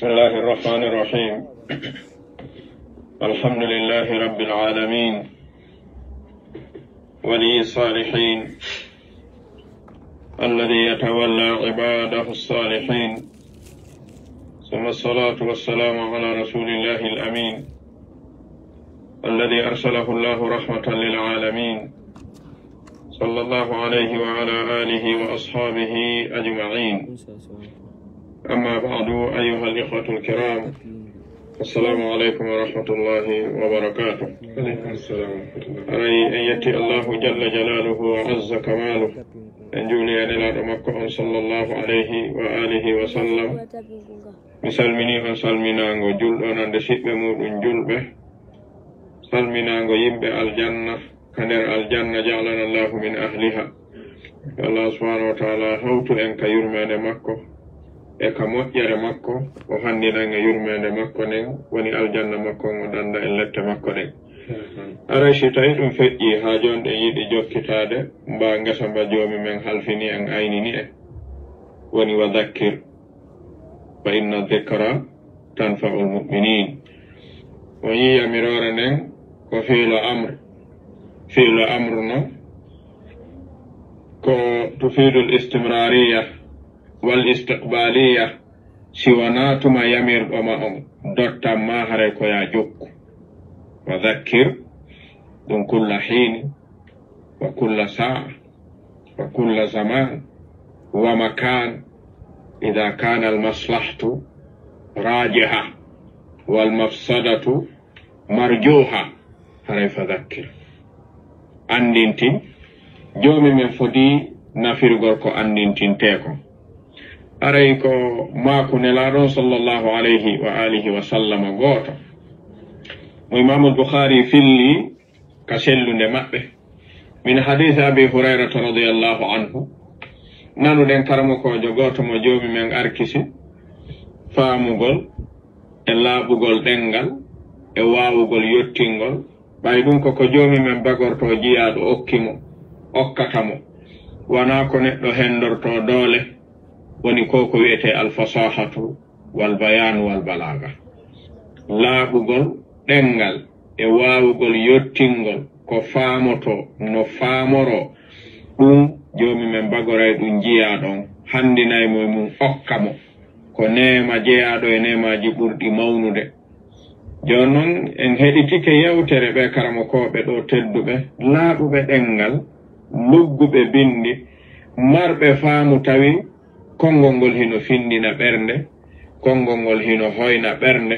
بسم الله الرحمن الرحيم. الحمد لله رب العالمين ولي الصالحين الذي يتولى عباده الصالحين، ثم الصلاة والسلام على رسول الله الأمين الذي أرسله الله رحمة للعالمين، صلى الله عليه وعلى آله وأصحابه أجمعين. أما بعد، أيها الإخوة الكرام، السلام عليكم ورحمة الله وبركاته. عليكم السلام ورحمة الله. أري أن يأتي الله جل جلاله وعز كماله أن جولي إلى مكة صلى الله عليه وآله وسلم مسلمين وسلمنا وجل أن نشيب مود جل سلمنا ويب الجنة كنر الجنة جعلنا الله من أهلها. الله سبحانه وتعالى هوت أنك يرمان مكة e ka moƴƴere makko o handinanga yurmede makko nden woni aljanna makko ngo danda e lette makko ɗen. Aray si tawi ɗum feƴƴi ha jonɗe yiɗi jokkitade mba ngesa mba joomi men halfini en aynini en woni wa dhakkir fa inna dhikra tanfa'u lmuminin. o yiyamirore nden ko fiilo amre no ko tufidu l istimrariya والاستقبالية سواناتما يمير وما دوتا ما هريكو يا جوك. وذكر دون كل حين وكل ساعة وكل زمان ومكان إذا كان المصلحة راجحة والمفسدة مرجوحة هري فذكر. أندينتين جومي من فدي نافير غوركو أندينتين تيكو. aray ko maako nelaɗon sallallahu alayhi wa alihi wa sallama gooto mo imamul bukhari filli ka sellunde maɓɓe min hadith abi hurairata radiyallahu anhu nanuɗen karamokojo gooto mo joomi men arkisi faamugol e laaɓugol ɗengal e waawugol yottingol ɓay ɗum koko joomi men bagorto jiyaaɗo okkimo okkatamo wona ko neɗɗo hendorto doole woni koko wiyete alfasahatu wal bayan wal balaga. laaɓugol ɗengal e waawugol yottingol ko faamoto no faamoro ɗum joomi men bagoray ɗum jiya ɗon handinaymo mum okka mo ko neema jeyaɗo e neemaji ɓurɗi mawnude. joni noon en heɗitike yewtere ɓe karamokoɓe ɗo tedduɓe laaɓuɓe ɗengal lugguɓe bindi marɓe faamu tawi konngol ngol hino findina ɓernde, konngol ngol hino hoyna ɓernde,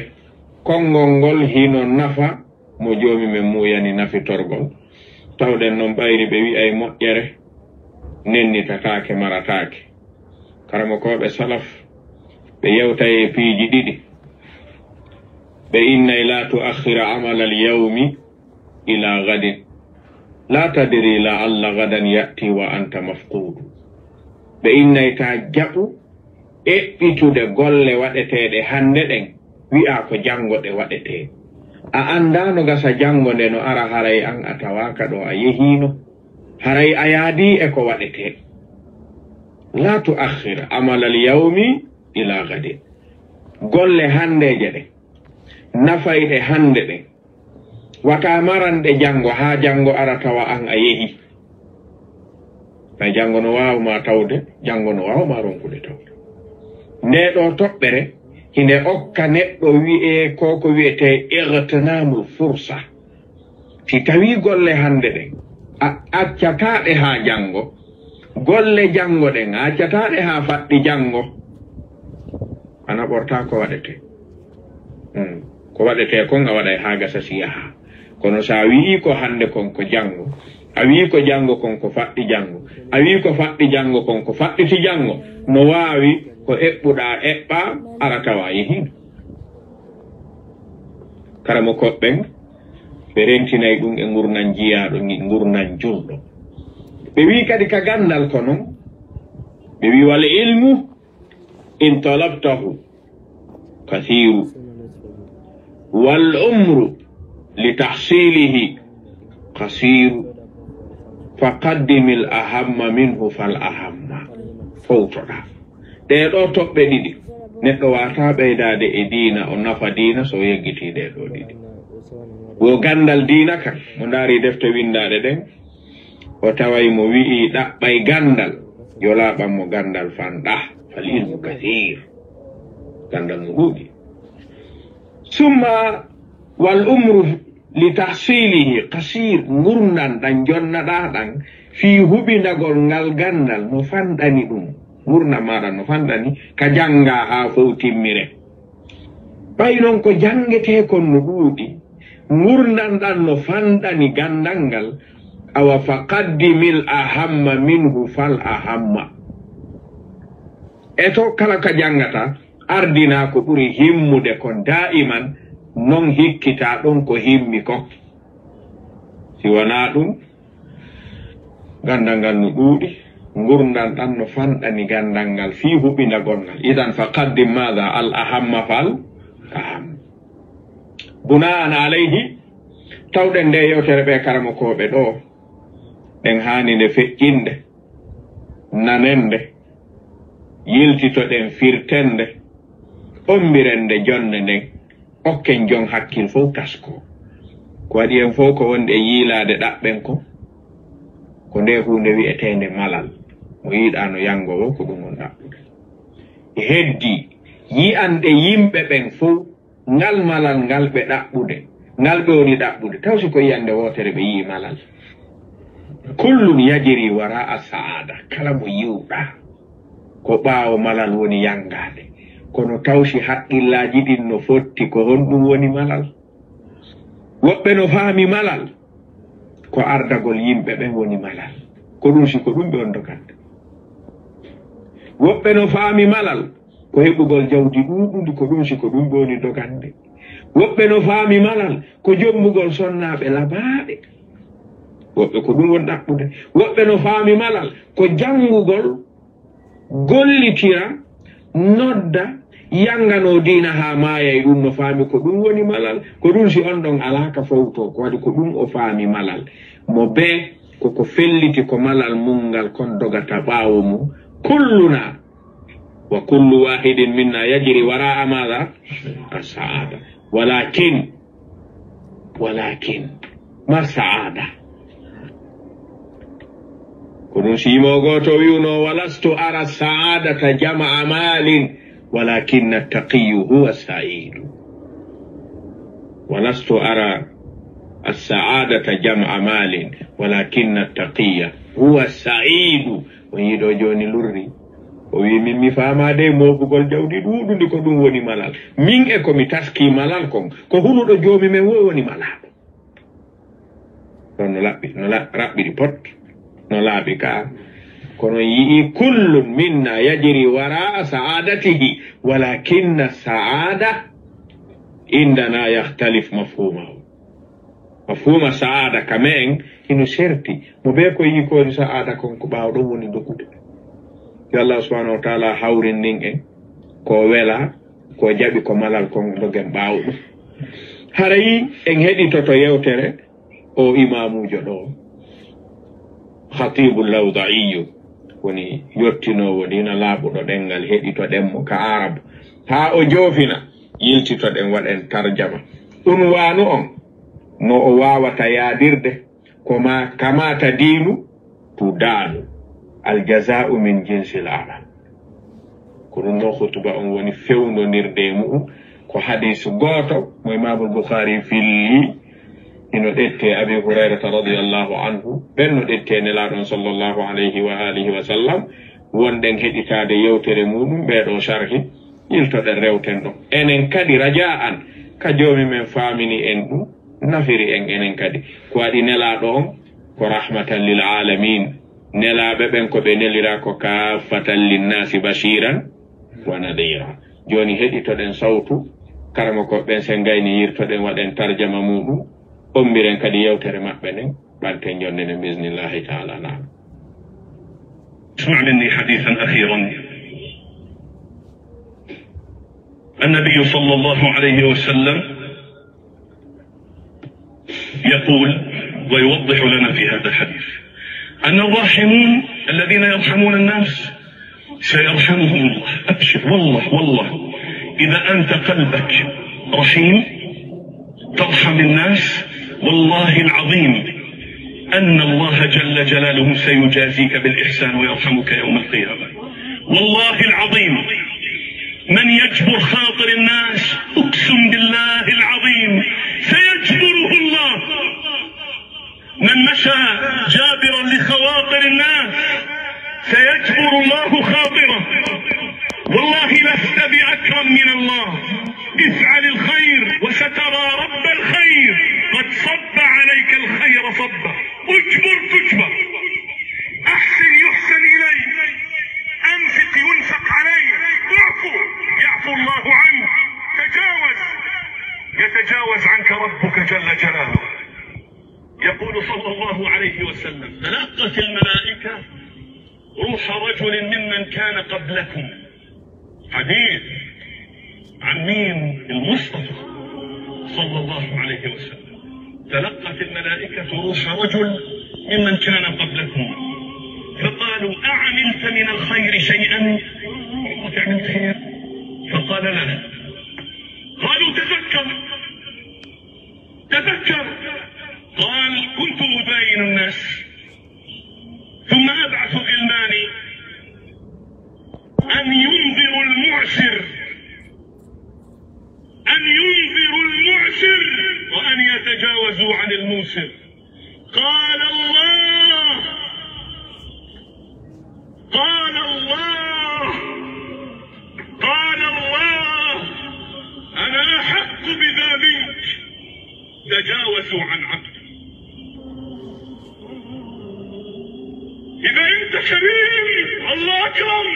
konngol ngol hino nafa mo joomi men muyani nafitorgol. tawɗen noon ɓayri ɓe wi'ay moƴƴere nennitatake maratake. karamokoɓe salaf ɓe yewtay e piiji ɗiɗi. ɓe innay la tuakhira amala alyawmi ila gadin la tadri la alla gadan ya'ti wa anta mafqudu. ɓe innayta jaɓu eɓɓitude golle waɗeteɗe hande ɗen wi'a ko jango ɗe waɗete. a andano gasa jango nde no ara haray an a tawaka ɗo a yehino haray a yaadi e ko waɗete. la tuakhir amala alyawmi ila gadin. golle handeje ɗen nafayɗe hande ɗen wata maranɗe jango ha jango ara tawa an a yehi. ɓay janngo no waawma tawde, janngo no waawma ronkude tawde. nde ɗo toɓɓere hinde okka neɗɗo wi'e koko wiyete igtinamul fursa. si tawi golle hande ɗen a accataɗe ha janngo, golle janngo ɗen a accataɗe ha faɗɗi janngo, a naɓorta ko waɗete. ko waɗete kon a waɗay ha gasa siyaha. kono sa wi'i ko hande kon ko janngo, a wi ko jango kon ko faɗɗi jango, a wi ko faɗɗi jango kon ko faɗɗiti jango, no waawi ko eɓɓuɗa eɓɓa ara tawa yehino. karamo koɓɓen ɓe rentinay ɗum e gurnan jiyaɗo gurnan julɗo. ɓe wi kadi ka gandal ko non ɓe wi wal ilmu in talabtahu kathiru wal umru li tahsilihi qasiru فقدم الأهم منه فالأهم فوتنا. ɗe ɗo toɓɓe ɗiɗi neɗɗo wata ɓeydade e diina o nafa diina so yeggitiɗe ɗo ɗiɗi wo gandal diina kan mo ndaari defte windaɗe ɗen o taway mo wi'i ɗaɓɓay gandal yo laaɓanmo gandal fanɗa fal ilmu kathir gandal no ɗuuɗi summa wal umru li tahsilihi qasir gurdan ɗan jonnaɗa ɗan fi huɓindagol ngal gandal no fanɗani ɗum gurna maɗa no fanɗani ka janga ha fof timmire ɓay noon ko jangete kon no ɗuuɗi gurdan ɗan no fanɗani gandal ngal awa faqaddimil ahamma minhu fal ahamma e to kala ka jangata ardina ko ɓuri himmude kon da'iman non hikkita ɗon ko himmi ko si wona ɗum gandal ngal no ɗuuɗi gurdan ɗan no fanɗani gandal ngal fi huɓindagol ngal idan faqaddim maha al ahamma fal aham buna'an alayhi tawɗen nde yewtere ɓe karamakoɓe ɗo ɗen hani nde feƴƴinde nanende yiltitoɗen firtende ombirende jonde nden okken jon hakkil fof tasko ko waɗi en fof ko wonde yiilade ɗaɓɓen ko nde hunde wi'etende malal mo yiiɗano yangowo ko ɗum on ɗaɓɓude heddi yi'ande yimɓe ɓen fof ngal malal ngal ɓe ɗaɓɓude ngal ɓe woni ɗaɓɓude taw si ko yiyande wotere ɓe yii malal kullum yajiri wara a saada kala mo yiwɗa ko ɓaawo malal woni yangade kono tawsi haqqillaji ɗin no fotti ko honɗum woni malal woɓɓe no faami malal ko ardagol yimɓe ɓen woni malal ko ɗum si ko ɗum ɓe on dogande woɓɓe no faami malal ko heɓugol jawdi ɗuɗundi ko ɗum si ko ɗum ɓe woni dogande woɓɓe no faami malal ko jommugol sonnaɓe labaɓe woɓɓe ko ɗum won ɗaɓɓude woɓɓe no faami malal ko janngugol gollitira nodda yangano diina ha maaya ɗum no faami ko ɗum woni malal ko ɗum si on ɗon alaka fowto ko waɗi ko ɗum o faami malal mo be koko felliti ko malal mungal kon dogata ɓaawo mum kulluna wa kullu wahidin minna yajri wara'a madha as-sa'ada walakin ma sa'ada kono simo goto wiuno walastu ara sa'adata jama'a malin walakin at-taqiyyu huwa as-sa'idu walastu ara as-sa'adata jama'a malin walakin at-taqiyya huwa as-sa'idu o yiɗo joni lurri o wi min mi famade mobugol jawdi ɗuɗundi ko ɗum woni malal min e komi taski malal kon ko hunuɗo joomi men wo woni malaɗo ɗon no raɓɓiɗi pot no laaɓi ka kono yii kullun minna yajri wara sa'adatihi walakinna sa'ada indana yahtalif mafhumahu mafhuma sa'ada kamen hino serti mo be ko yii koni sa'ada kon ko ɓaawɗo woni dokude yo Allah subhanahu wa ta'ala hawrin nin en ko wela ko jaɓi ko malal kon dogen ɓaawɗo harayi en heɗitoto yewtere o imamujo ɗo khatibul lawda'iyu woni yottinowo dina laaɓuɗo ɗengal heɗitoɗenmo ka arab ha o joofina yiltitoɗen waɗen tarjama ɗum wano on no o wawata yaadirde koma kamata diinu tudanu aljaza'u min jinsil amal ko ɗum no hutuba on woni fewndodirde muɗum ko hadisu goto mo imamul bukhari filli ino ɗette abi hurairata radiyallahu anhu ɓen no ɗette nelaɗon sallllahu alayhi wa alihi wa sallam wonɗen heɗitade yewtere muɗum ɓeɗo sharhi yiltoɗen rewten ɗon enen kadi raja an ka joomi men famini en ɗum nafiri en enen kadi ko waɗi nelaɗo on ko rahmatan lil alamin nelaɓe ɓen ko ɓe nelira ko kaffatan linnasi bashiran wa nadira joni heɗitoɗen sawtu karama ko ɓen sen gayni yirtoɗen waɗen tarjama muɗum ombiren kadi yewtere maɓɓe nden ɓanten jonnene bismillahi taala nam اسمع مني حديثا أخيرا. النبي صلى الله عليه وسلم يقول ويوضح لنا في هذا الحديث أن الراحمون الذين يرحمون الناس سيرحمهم الله. أبشر والله إذا أنت قلبك رحيم ترحم الناس، والله العظيم أن الله جل جلاله سيجازيك بالإحسان ويرحمك يوم القيامة. والله العظيم من يجبر خاطر الناس أقسم بالله العظيم سيجبره الله. من مشى جابرا لخواطر الناس سيجبر الله خاطره. والله لست بأكرم من الله. افعل الخير وسترى رب الخير قد صب عليك الخير صبا. اجبر تجبر، احسن يحسن اليك، انفق ينفق عليك، اعفو يعفو الله عنك، تجاوز يتجاوز عنك ربك جل جلاله. يقول صلى الله عليه وسلم تلقت الملائكة روح رجل ممن كان قبلكم. حديث عن مين؟ المصطفى صلى الله عليه وسلم. تلقت الملائكة روح رجل ممن كان قبلكم فقالوا أعملت من الخير شيئا؟ عملت خير؟ فقال لا. قالوا تذكر. قال كنت أباين الناس ثم أبعث غلماني أن ينذروا المعسر وأن يتجاوزوا عن الموسر. قال الله أنا أحق بذلك، تجاوزوا عن عبدي. إذا أنت كريم الله أكرم،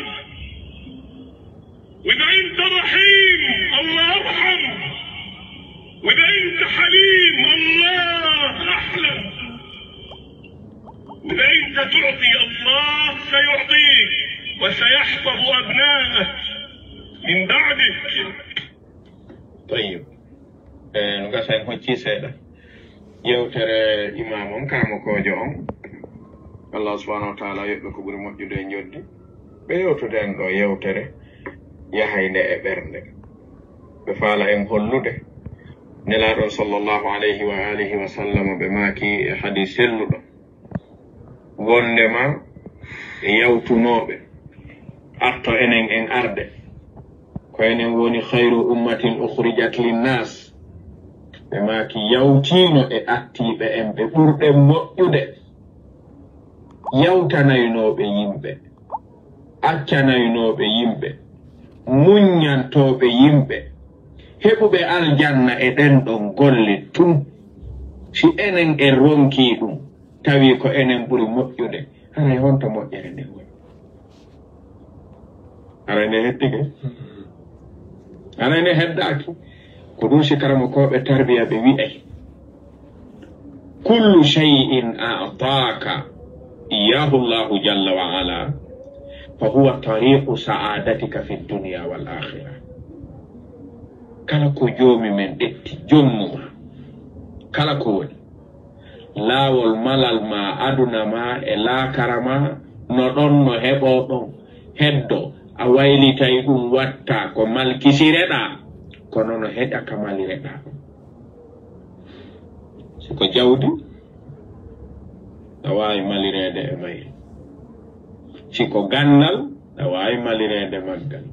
وإذا أنت رحيم الله أرحم، وإذا أنت حليم الله أحلم، وإذا أنت تعطي الله سيعطيك وسيحفظ أبنائك من بعدك. طيب نغاسا هوتي سيدا يوتر إمام كامو كوجو Allah subhanahu wa ta'ala yobbe ko buri modjude njoddi be yewtude do yewtere yahayde e bernde be faala en hollude nelaɗo sallallahu alayhi wa alihi wa sallam be maaki hadith selluɗo wondema yawtunoɓe arto enen en arde ko enen woni khayru ummatin ukhrijat linnas be maaki yawtino e attiɓe en ɓe ɓurɗe moƴƴude yawtanaynoɓe yimɓe, accanaynoɓe yimɓe, muññantoɓe yimɓe, heɓuɓe aljanna e ɗen ɗon golle tun. Si enen en ronki ɗum tawi ko enen ɓuri moƴƴude, haray honto moƴƴere nde woni. Haray nde hettike, haray nde heddaki ko ɗum si karamokoɓe tarbiya ɓe wi'ay kullu shay'in a'taka إياه الله جل وعلا فهو طريق سعادتك في الدنيا والآخرة. كلا جومي من إتي جنوما كلا كوني لا والملل ما أدنى ما إلا كرما نضن هبوطن هدو أويلي تايدون واتا كمال كسيرنا كنون هدا كمالي رنا سيكو جاودي dawai malirede e mayri siko gannal dawai malirede maggal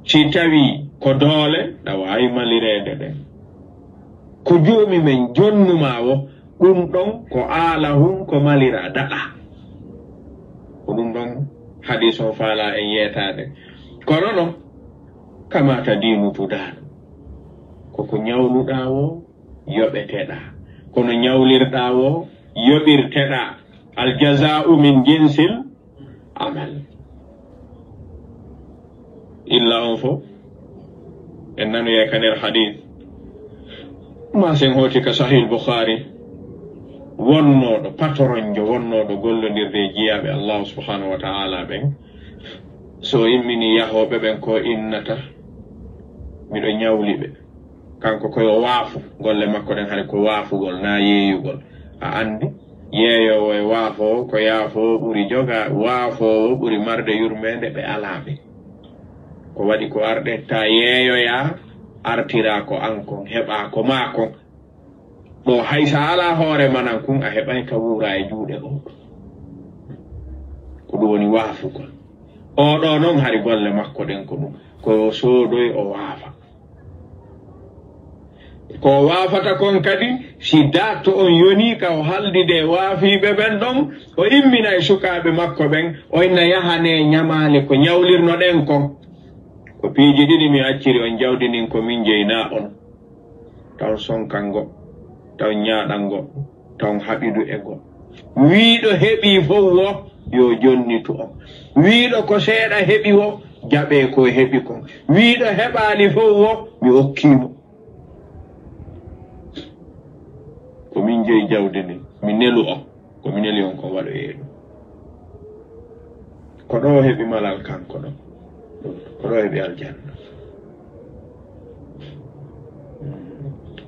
si tawi ko doole dawai malirede de ko joomi men jonnumawo ɗum ɗon ko alahum ko malira daɗa ko ɗum ɗon hadis o faala en yetade kono non kamata dinu tudaɗo koko ñawluɗa wo yoɓeteɗa kono ñawlirɗa wo yoɓirteɗa aljaza'u min jinsil amal illa on fo en nanoye kaner hadith ma sen hoti ka sahih bukhari wonnoɗo patronjo wonnoɗo gollodirde jiyaɓe allah subhanahu wa ta'ala ɓen so immini yahoɓe ɓen ko innata miɗo ñawliɓe kanko koyo waafu golle makko ɗen haade ko waafugol na yeeyugol a andi yeeyowo e waafo ko yaafo ɓuri joga waafowo ɓuri marde yurmede ɓe alaɓe ko ko waɗi ko arɗe ta yeeyoya artira ko ankon heɓa ko makon ɗo hay sa ala hoore manan kun a heɓay ka wuura e juuɗe o ko ɗum woni waafugol oɗo noon hari golle makko ɗen ko ɗum ko soodoy o waafa ko waafata kon kadi si datto on yoni ka o haldide waafiɓe ɓen ɗon o immina e sukaaɓe makko ɓen o inna yahane ñamale ko ñawlirno ɗen kon ko piiji ɗiɗi mi acciri on jawdinin ko min jeyna on taw sonkango taw ñaaɗango taw haɓidu e go wiiɗo heɓi fof wo yo jonnitu on wiiɗo ko seeɗa heɓi wo jaɓe ko heɓi kon wiiɗo heɓaali fof wo mi hokkimo ko min jeyi jawdi ni mi nelu on ko mi neli on ko waɗo yeeɗu ko ɗo heɓi malal kanko ɗo ko ɗo heɓi aljanna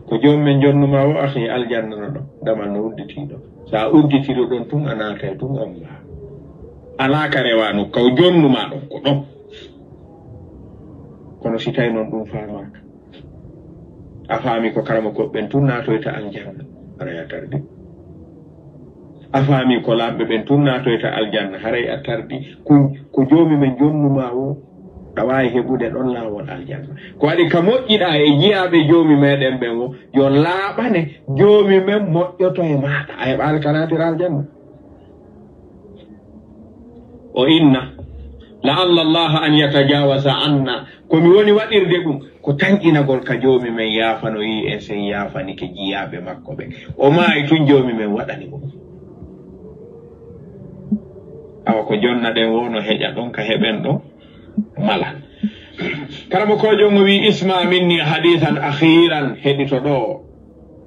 ko jommen jonnuma o ahi aljanna no ɗo damal no udditiɗo sa udditiɗo ɗon tun a naata e tun on mbaa ala ka rewanu kaw jonnuma ɗon ko ɗon kono si tawi noon ɗum famaka a faami ko karama koɓɓen tun natoyta aljanna haray a tardi a faami ko lamɓe ɓen tun natoyta aljanna haray a tardi ko joomi men jonnuma o ɗa wawi heɓude ɗon laawol aljanna ko waɗi ka moƴƴiɗa e jiyaɓe joomi meɗen ɓen o yo laaɓane joomi men moƴƴoto e maɗa a heɓali ka natira aljanna o inna la'alla allaha an yatajawaza anna komi woni waɗirde ɗum ko tanƴinagol ka joomi men yaafano yi e sen yaafani ke jiyaɓe makko ɓe o maayi tun joomi men waɗani ɗum awa ko jonna ɗen wono heƴa ɗon ka heɓen ɗon mala karamo kojo mo wi isma minni hadithan akhiran heɗito ɗo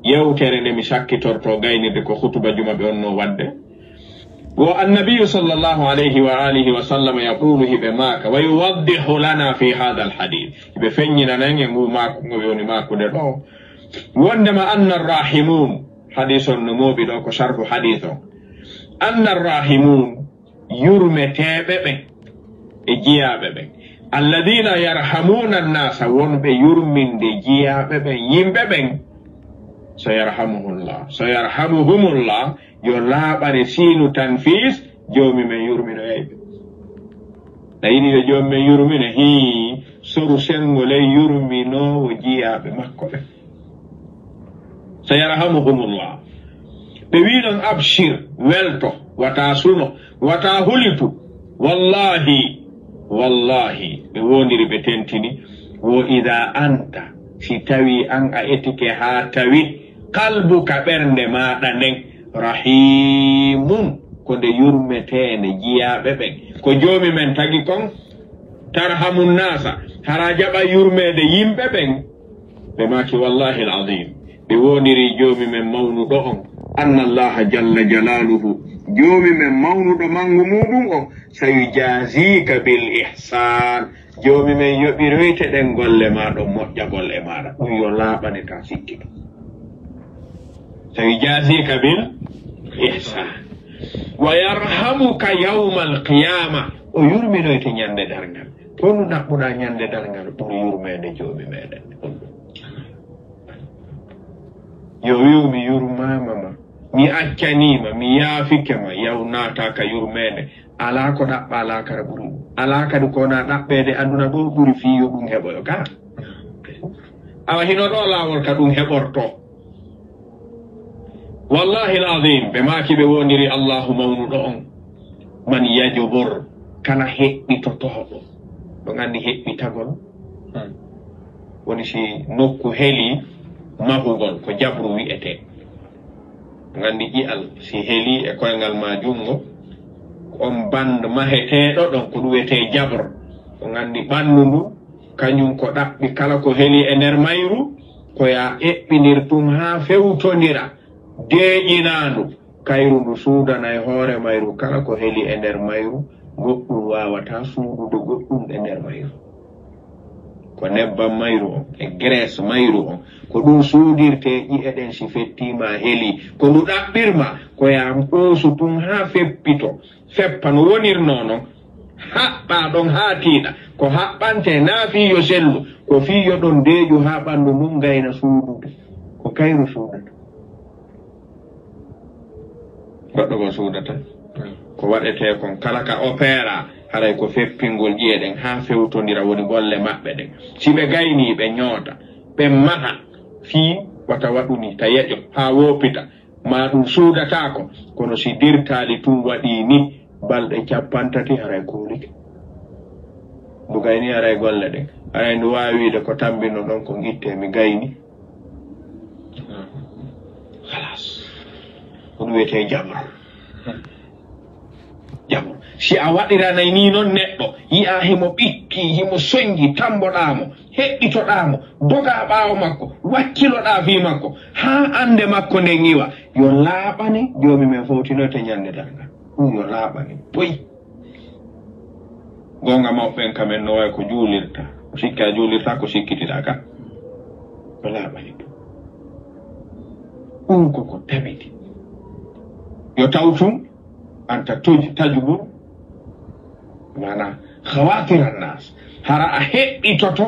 yewtere nde mi sakkitorto gaynirde ko hutuba juma ɓe onno wadde والنبي صلى الله عليه وآله وسلم يقول بماك ويوضح لنا في هذا الحديث بفنينا ننجو ماكو يوني ماكو دلو وانما أن الراحمون حديث النمو بدوك شرح حديثه أن الراحمون يرمتابب إجيابب الذين يرحمون الناس ونب يرمن دي جيابب يمبب سيرحمهم الله yo laaɓare siinu tanfis joomi men yurmino yeyɓe ɗayini yo joomi men yurmino hi soru sengole yurminowo jiyaɓe makko ɓe so yarhamuhumullah ɓe wiɗon abshir welto wata suno wata hulitu wallahi ɓe wondiri ɓe tentini wo ida anta si tawi an a etike ha tawi kalbuka ɓernde maɗa nden rahimun ko nde yurmetene jiyaɓe ɓen ko joomi men tagi kon tarhamun nasa hara jaɓa yurmede yimɓe ɓen ɓe maki wallahi alazim ɓe woniri joomi men mawnuɗo on anna allaha jalla jalaluhu joomi men mawnuɗo mangu muɗum on sayujazika bil ihsan joomi men yoɓiroyte ɗen golle maɗo moƴƴagol e maɗa ɗum yo laaɓane ta sikkiɗo sayujazika bil ihsan wa yarhamuka yawma alqiyama o yurminoyte ñande dargal to nu ɗaɓɓuɗa ñande dargal ɓuri yurmede joomi meɗen yo wiwmi yurmamama mi accanima mi yaafike yaw naata ka yurmede ala ko ɗaɓɓa ala kara ɓuri ala kadi kona ɗaɓɓede aduna ɗo ɓuri fiyo ɗum heɓoyo ka awa hino ɗo lawol ka ɗum heɓorto wallahi alazim ɓe maki ɓe woniri allahu mawnuɗo on man yajobor kala heɓɓitotoɗo ɗo gandi heɓɓitagol woni si nokku heeli mahugol ko jabru wi'ete gandi ƴi'al si heeli e koyngal ma jungo on bande maheteɗo ɗon ko ɗum wiyete jabro ko gandi ɓandu ndu kañum ko ɗaɓɓi kala ko heeli e nder mayru koya eɓɓinir ɗum ha fewtodira deeƴinandu kayru ndu suudana e hoore mayru kala ko heeli e nder mayru goɗɗum wawata suudude goɗɗum e nder mayru ko nebbam mayru on e graisse mayru on ko ɗum suudirte ƴi'e ɗen si fettima heeli ko ndu ɗaɓɓirma koya ɓoosu ɗum ha feppito feppa no wonirno non haɓɓa ɗon ha tiiɗa ko haɓɓante na fiyo sellu ko fiyo ɗon deeju ha ɓandu mum gayna suudude ko kayru suudata goɗɗo go suudata ko waɗete kon kala ka opéra haray ko feppingol ƴeeɗen ha fewtodira woni golle maɓɓe ɗen si ɓe gayni ɓe ñoota ɓe maha fii wata waɗuni ta yeƴo ha woppita ma ɗum suudatako kono si dirtaali tum waɗi ni balɗe 50 haray kuulike ndu gayni haray golle ɗen haray ndu wawi wiide ko tambino ɗon ko gitte mi gayni halas ɗum wiyete jamru jamru si a waɗiranay ni noon neɗɗo yi'a himo ɓikki himo soñji tamboɗamo heɓɓitoɗamo doga ɓaawo makko wakkiloɗa fi makko ha ande makko nden iwa yo laaɓane joomi men fowtinoyte ñande darga ɗum yo laaɓane boyi gonga mawɓen kamen no way ko juulirta ko sikki a juulirta ko sikkitiɗa ka yo laaɓane ɗum koko tabiti yo tawtum anta tajubur mana khawatiran nas hara a heɓɓitoto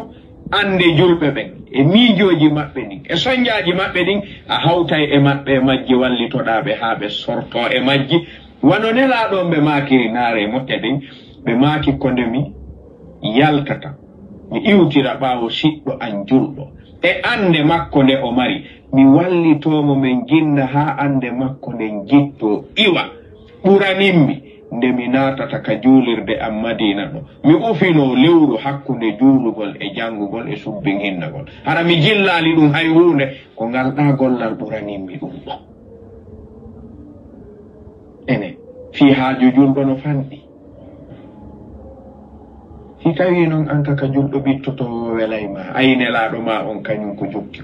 ande julɓe ɓen e miijoji maɓɓe ɗin e soñjaji maɓɓe ɗin a hawtay e maɓɓe e majji wallitoɗaɓe ha ɓe sorto e majji wano nelaɗon ɓe makiri naare moƴƴa ɗin ɓe maaki konde mi yaltata mi iwtira ɓaawo siɗɗo an julɗo e ande makko nde o mari mi wallitomo min jinna ha ande makko nden jitto iwa ɓuraninmi nde mi natata ka juulirde am madina ɗo mi ufino lewru hakkunde juulugol e jangugol e subbin hinnagol hara mi jillali ɗum hay hunde ko ngalɗa gollal ɓuraninmi ɗum ɗo ene fi haaju julɗo no fanɗi si tawi noon an kaka julɗo ɓittoto welayma aynelaɗo ma on kañum ko jokki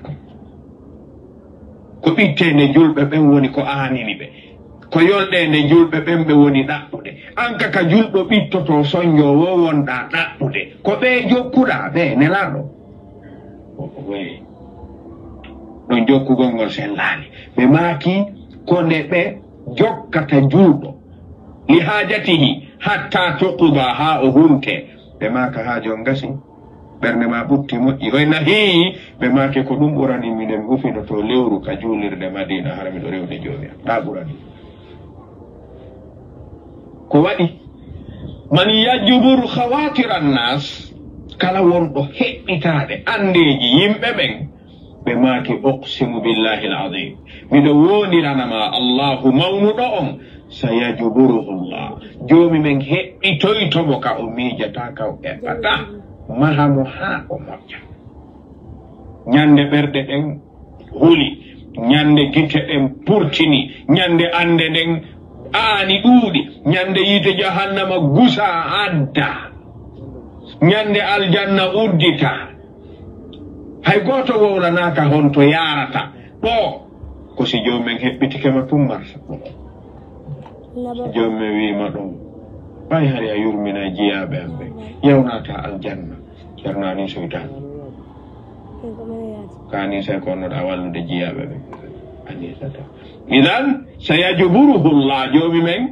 ko ɓittende julɓe ɓen woni ko aanini ɓe ko yolɗende julɓe ɓen ɓe woni ɗaɓɓude an kaka julɗo ɓittoto soñjo wo wonɗa ɗaɓɓude ko ɓe jokkuɗa ɓe nelaɗo we ɗon jokkugol ngol sellani ɓe maaki ko nde ɓe jokkata julɗo li haajatihi hatta tuquba ha o hunte ɓe maaka ha jon gasi ɓernde ma ɓutti moƴƴi hoyna heeyi ɓe maake ko ɗum ɓurani minen ufino to lewru ka juulirde madina hara miɗo rewde joomi am ɗa ɓurani ko waɗi man yajjuburu khawatiran nas kala wonɗo heɓɓitaɗe andeji yimɓe ɓen ɓe maaki uqsimu billahi alazim miɗo woniranama allahu mawnuɗo on sayajburuhullah joomi men heɓɓitoytomo ka o miijata ka o eɓɓata mahamo ha o moƴƴa ñande ɓerɗe ɗen huli ñande gite ɗen purtini ñande ande ɗen aani ɗuuɗi ñande yiite jahannama gusa adda ñande aljanna uddita hay goto wowlanaka honto yarata ɗo ko si joomen heɓɓitikema tummarta jomme wima ɗum ɓay hari a yurmina jiyaɓe am ɓe yawnata aljanna ceernani soytan kani say ko onnoɗa wallude jiyaɓe ɓe anisata idan sayajburuhullah joomi men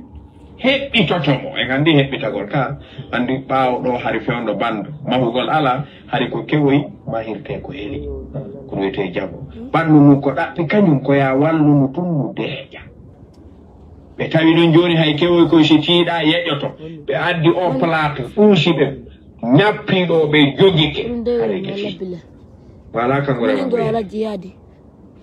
heɓɓitotomo en andi heɓɓitagol ka andi ɓaawɗo hari fewndo bandu mahugol ala hari ko kewoyi mahirte ko heeli ko wiyete jago ɓandu mum ko ɗaɓɓi kañum koya walluno tum mu deeƴa ɓe tawi ɗon joni hay kewoy koye so tiiɗa yeƴoto ɓe addi o plate ɓuusi ɓe ñappiɗo ɓe jogike hareke fi wala kanko rewa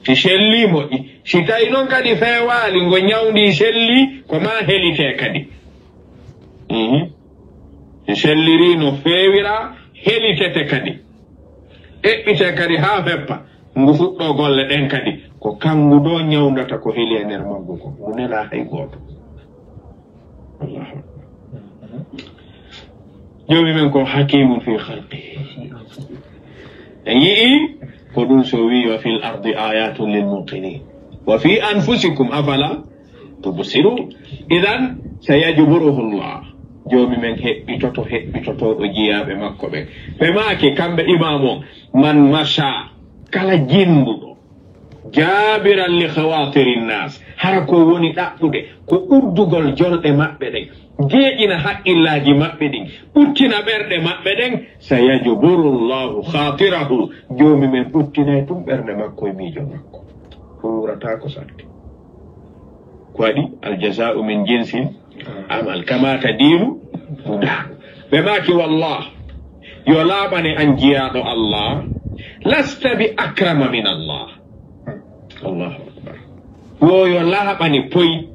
si selli moƴƴi si tawi noon kadi feewali ngo ñawdi selli ko ma helite kadi si selliri no feewira helitete kadi eɓɓite kadi ha feppa ngu fuɗɗo golle ɗen kadi ko kangu ɗo ñawdata ko heli e nder maggu ko ngu nela hay gooto allahu joomi men ko hakimun fi halqihi en yii ko ɗum so wi wa fil ardi ayatun lil muqinin wa fi anfusikum afala tubsirun idan sayajburuhu llah joomi men heɓɓitotoɗo jiyaɓe makko ɓen ɓe maake kamɓe imam o man masha kala jinduɗo jabiran li khawatiri nnas hara ko woni ɗaɓɓude ko uddugol jolɗe maɓɓe ɗen jeeƴina haqqillaji maɓɓe ɗin ɓuttina ɓerɗe maɓɓe ɗen sayajburullahu khatirahu joomi men ɓuttinay tum ɓerɗe makko e miijo makko furata ko satte ko waɗi aljaza'u min jinsin amal kamata diinu tuda ɓe maki wallah yo laaɓane an jiyaɗo allah lasta bi akrama min allah allahu akbar yo laaɓani poyi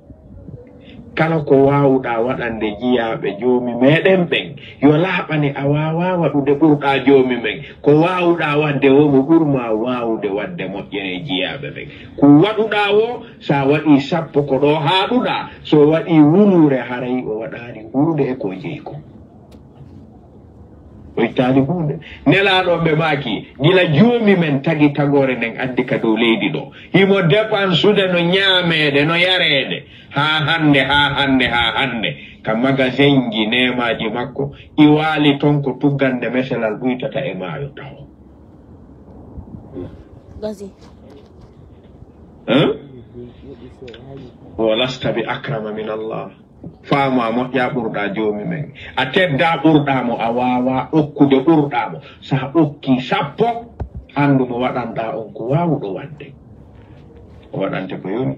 kala ko wawuɗa waɗande jiyaɓe joomi meɗen ɓen yo laaɓani a wawa waɗude ɓurɗa joomi men ko wawuɗa wadde wo mo ɓurma wawude wadde moƴƴere jiyaɓe ɓen ko waɗuɗa wo sa waɗi sappo ko ɗo haɗuɗa so waɗi wulure haray o waɗani hunde e ko jeyi ko o ittani hunde nelaɗo ɓe maki gila joomi men tagi tagore nden addi ka dow leydi ɗo himo dépensude no ñaamede no yarede ha hande ka magasin ji nemaji makko i waali ton ko tuggande meselal ɓuytata e maayo taw o lasta bi akrama min allah faama moƴƴa ɓurɗa joomi men a tedda ɓurɗamo a wawa okkude ɓurɗamo sa okki sappo andu mo waɗanɗa on ko wawuɗo wadde o waɗante ko yoni